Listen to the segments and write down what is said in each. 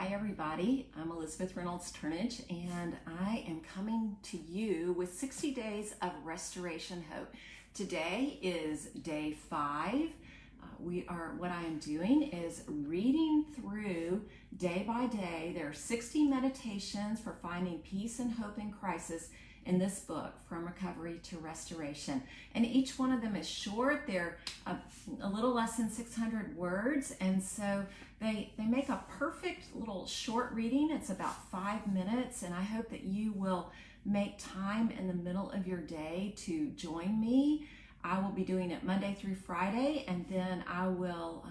Hi everybody, I'm Elizabeth Reynolds Turnage and I am coming to you with 60 days of restoration hope. Today is day 5. What I am doing is reading through day by day. There are 60 meditations for finding peace and hope in crisis in this book, From Recovery to Restoration. And each one of them is short. They're a little less than 600 words, and so they make a perfect little short reading. It's about 5 minutes, and I hope that you will make time in the middle of your day to join me. I will be doing it Monday through Friday, and then I will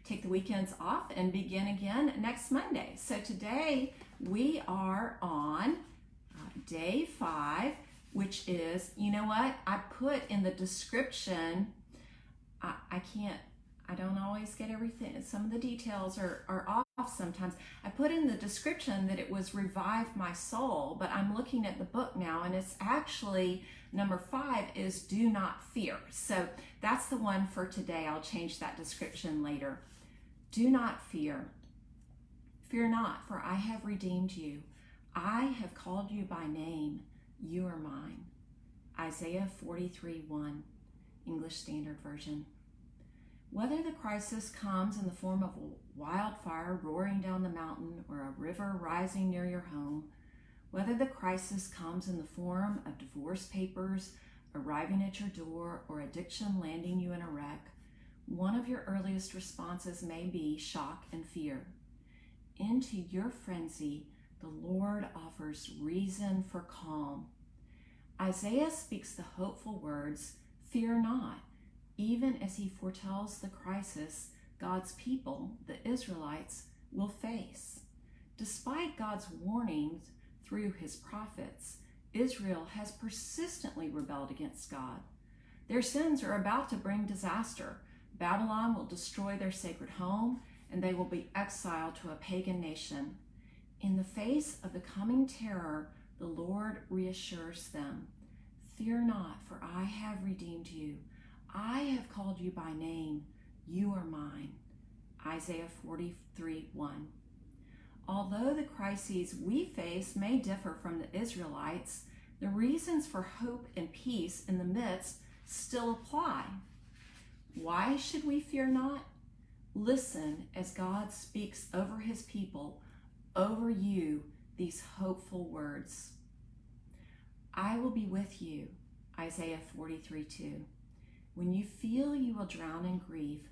take the weekends off and begin again next Monday. So today we are on day 5, which is, you know what, I put in the description, I don't always get everything, some of the details are off sometimes. I put in the description that it was Revive My Soul, but I'm looking at the book now and it's actually number 5 is Do Not Fear. So that's the one for today. I'll change that description later. Do not fear. Fear not, for I have redeemed you. I have called you by name. You are mine. Isaiah 43:1, English Standard Version. Whether the crisis comes in the form of a wildfire roaring down the mountain or a river rising near your home, whether the crisis comes in the form of divorce papers arriving at your door or addiction landing you in a wreck, one of your earliest responses may be shock and fear. Into your frenzy, the Lord offers reason for calm. Isaiah speaks the hopeful words, "Fear not," even as he foretells the crisis God's people, the Israelites, will face. Despite God's warnings through his prophets, Israel has persistently rebelled against God. Their sins are about to bring disaster. Babylon will destroy their sacred home, and they will be exiled to a pagan nation. In the face of the coming terror, the Lord reassures them, "Fear not, for I have redeemed you. I have called you by name. You are mine." Isaiah 43:1. Although the crises we face may differ from the Israelites, the reasons for hope and peace in the midst still apply. Why should we fear not? Listen as God speaks over his people, over you, these hopeful words. I will be with you, Isaiah 43:2. When you feel you will drown in grief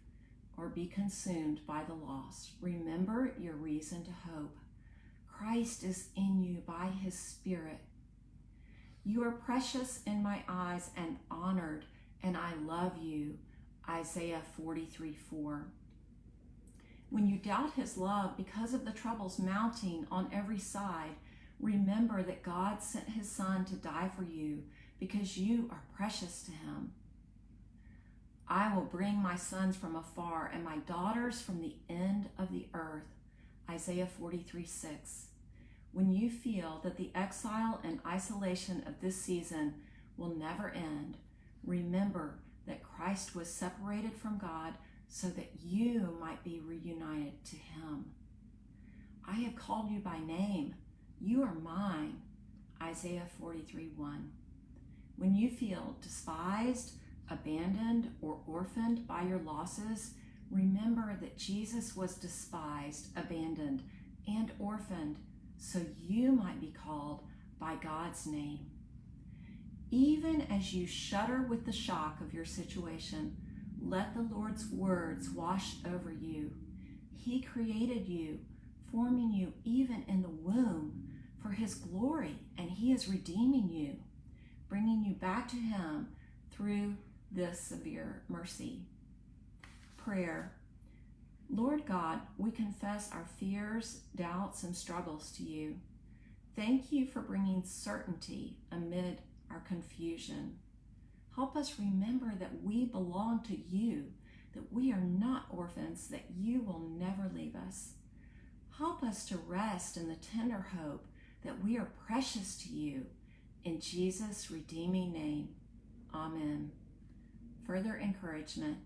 or be consumed by the loss, remember your reason to hope. Christ is in you by his Spirit. You are precious in my eyes and honored, and I love you, Isaiah 43:4. When you doubt his love because of the troubles mounting on every side, remember that God sent his Son to die for you because you are precious to him. I will bring my sons from afar and my daughters from the end of the earth, Isaiah 43:6. When you feel that the exile and isolation of this season will never end, remember that Christ was separated from God so that you might be reunited to him. I have called you by name. You are mine, Isaiah 43:1. When you feel despised, abandoned, or orphaned by your losses, remember that Jesus was despised, abandoned, and orphaned so you might be called by God's name. Even as you shudder with the shock of your situation, let the Lord's words wash over you. He created you, forming you even in the womb for his glory, and he is redeeming you, bringing you back to him through this severe mercy. Prayer. Lord God, we confess our fears, doubts, and struggles to you. Thank you for bringing certainty amid our confusion. Help us remember that we belong to you, that we are not orphans, that you will never leave us. Help us to rest in the tender hope that we are precious to you. In Jesus' redeeming name, amen. Further encouragement,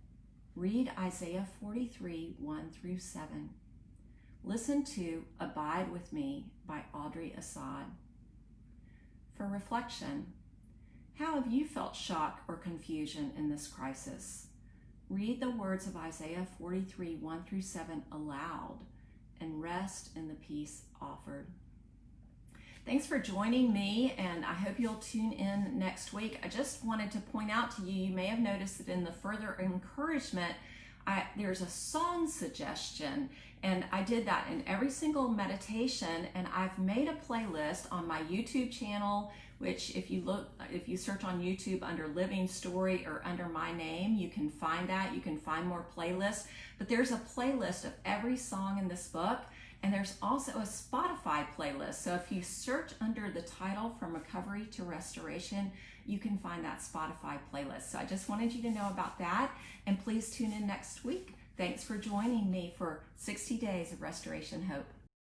read Isaiah 43:1-7. listen to Abide With Me by Audrey Assad. For reflection, how have you felt shock or confusion in this crisis? Read the words of Isaiah 43, 1-7 aloud and rest in the peace offered. Thanks for joining me, and I hope you'll tune in next week. I just wanted to point out to you, you may have noticed that in the further encouragement, there's a song suggestion, and I did that in every single meditation, and I've made a playlist on my YouTube channel, which if you search on YouTube under Living Story or under my name, you can find that. You can find more playlists, but there's a playlist of every song in this book. And there's also a Spotify playlist. So if you search under the title From Recovery to Restoration, you can find that Spotify playlist. So I just wanted you to know about that. And please tune in next week. Thanks for joining me for 60 Days of Restoration Hope.